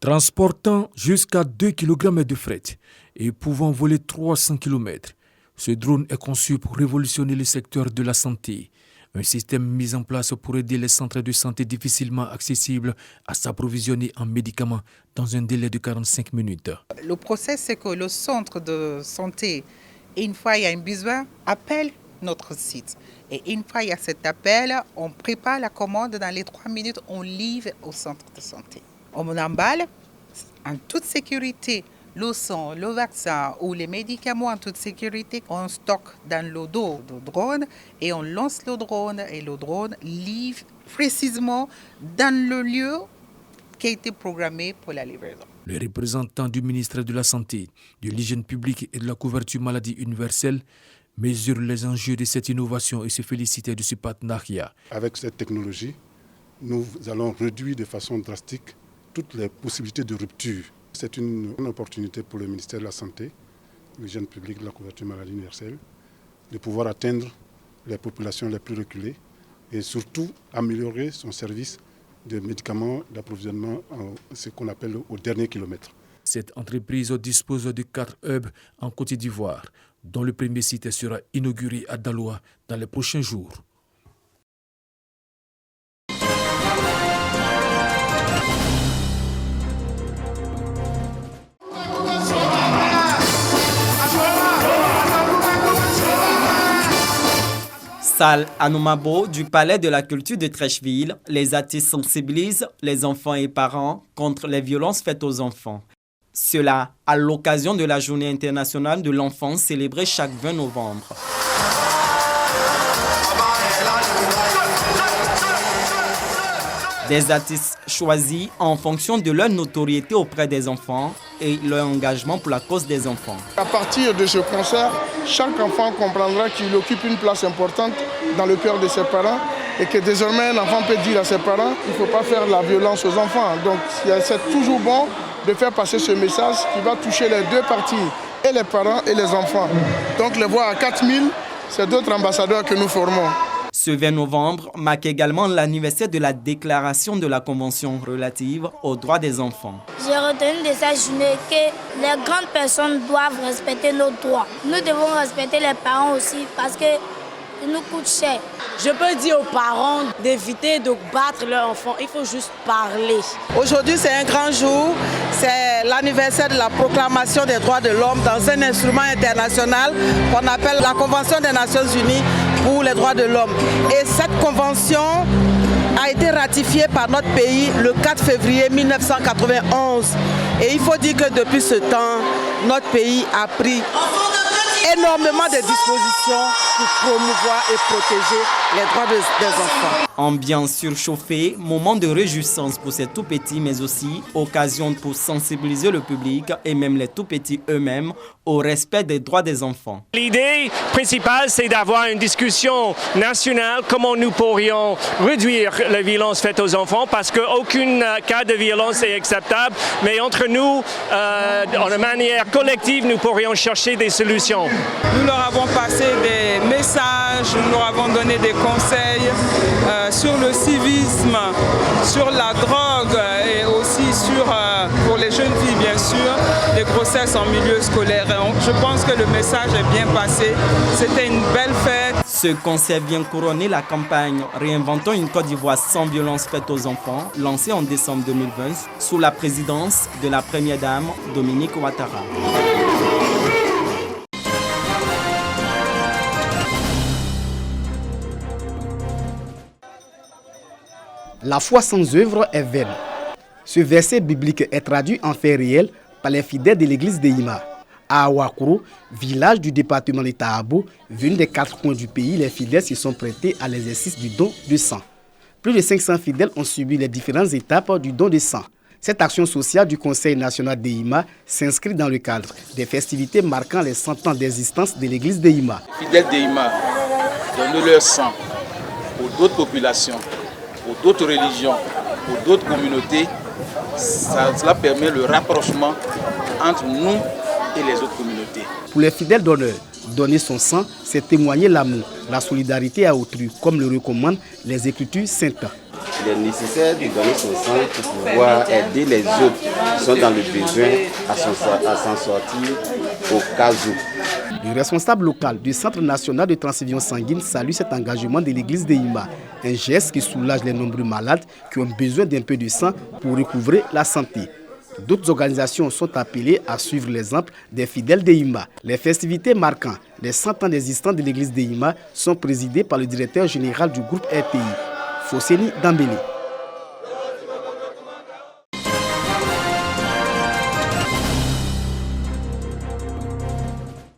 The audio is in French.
Transportant jusqu'à 2 kg de fret et pouvant voler 300 km, ce drone est conçu pour révolutionner le secteur de la santé. Un système mis en place pour aider les centres de santé difficilement accessibles à s'approvisionner en médicaments dans un délai de 45 minutes. Le process, c'est que le centre de santé, une fois il y a un besoin, appelle notre site. Et une fois il y a cet appel, on prépare la commande. Dans les 3 minutes, on livre au centre de santé. On emballe en toute sécurité le sang, le vaccin ou les médicaments en toute sécurité. On stocke dans le dos du drone et on lance le drone et le drone livre précisément dans le lieu qui a été programmé pour la livraison. Le représentant du ministère de la Santé, de l'Hygiène publique et de la couverture maladie universelle mesure les enjeux de cette innovation et se félicite de ce partenariat. Avec cette technologie, nous allons réduire de façon drastique toutes les possibilités de rupture. C'est une opportunité pour le ministère de la Santé, l'Hygiène publique, de la couverture maladie universelle, de pouvoir atteindre les populations les plus reculées et surtout améliorer son service de médicaments d'approvisionnement, ce qu'on appelle au dernier kilomètre. Cette entreprise dispose de 4 hubs en Côte d'Ivoire, dont le premier site sera inauguré à Daloa dans les prochains jours. Salle Anoumabo du Palais de la Culture de Treichville, les artistes sensibilisent les enfants et parents contre les violences faites aux enfants. Cela à l'occasion de la Journée internationale de l'enfant célébrée chaque 20 novembre. Des artistes choisis en fonction de leur notoriété auprès des enfants et leur engagement pour la cause des enfants. À partir de ce concert, chaque enfant comprendra qu'il occupe une place importante dans le cœur de ses parents et que désormais un enfant peut dire à ses parents qu'il ne faut pas faire de la violence aux enfants. Donc c'est toujours bon de faire passer ce message qui va toucher les deux parties, et les parents et les enfants. Donc les voix à 4000, c'est d'autres ambassadeurs que nous formons. Ce 20 novembre marque également l'anniversaire de la déclaration de la Convention relative aux droits des enfants. J'ai retenu de cette journée que les grandes personnes doivent respecter nos droits. Nous devons respecter les parents aussi parce que ça nous coûte cher. Je peux dire aux parents d'éviter de battre leurs enfants, il faut juste parler. Aujourd'hui, c'est un grand jour, c'est l'anniversaire de la proclamation des droits de l'homme dans un instrument international qu'on appelle la Convention des Nations Unies pour les droits de l'homme. Et cette convention a été ratifiée par notre pays le 4 février 1991. Et il faut dire que depuis ce temps, notre pays a pris énormément de dispositions pour promouvoir et protéger les droits des enfants. Ambiance surchauffée, moment de réjouissance pour ces tout-petits, mais aussi occasion pour sensibiliser le public et même les tout-petits eux-mêmes au respect des droits des enfants. L'idée principale, c'est d'avoir une discussion nationale, comment nous pourrions réduire la violence faite aux enfants, parce qu'aucun cas de violence est acceptable, mais entre nous, de manière collective, nous pourrions chercher des solutions. Nous leur avons passé des messages, nous leur avons donné des conseils sur le civisme, sur la drogue et aussi pour les jeunes filles bien sûr, les grossesses en milieu scolaire. Je pense que le message est bien passé, c'était une belle fête. Ce concert vient couronner la campagne Réinventons une Côte d'Ivoire sans violence faite aux enfants, lancée en décembre 2020 sous la présidence de la première dame Dominique Ouattara. La foi sans œuvre est vaine. Ce verset biblique est traduit en fait réel par les fidèles de l'église de Yima. À Awakoro, village du département de Tahabo, venu des 4 coins du pays, les fidèles se sont prêtés à l'exercice du don de sang. Plus de 500 fidèles ont subi les différentes étapes du don de sang. Cette action sociale du Conseil national de Yima s'inscrit dans le cadre des festivités marquant les 100 ans d'existence de l'église de Yima. Les fidèles de Yima donnent leur sang pour d'autres populations, pour d'autres religions, pour d'autres communautés. Cela permet le rapprochement entre nous et les autres communautés. Pour les fidèles d'honneur, donner son sang, c'est témoigner l'amour, la solidarité à autrui, comme le recommandent les Écritures saintes. il est nécessaire de donner son sang pour pouvoir aider les autres qui sont dans le besoin à s'en sortir au cas où. Le responsable local du Centre national de transfusion sanguine salue cet engagement de l'église de Hima, un geste qui soulage les nombreux malades qui ont besoin d'un peu de sang pour recouvrer la santé. D'autres organisations sont appelées à suivre l'exemple des fidèles de Hima. Les festivités marquant les 100 ans d'existence de l'église de Hima sont présidées par le directeur général du groupe RTI, Fosseni Dambélé.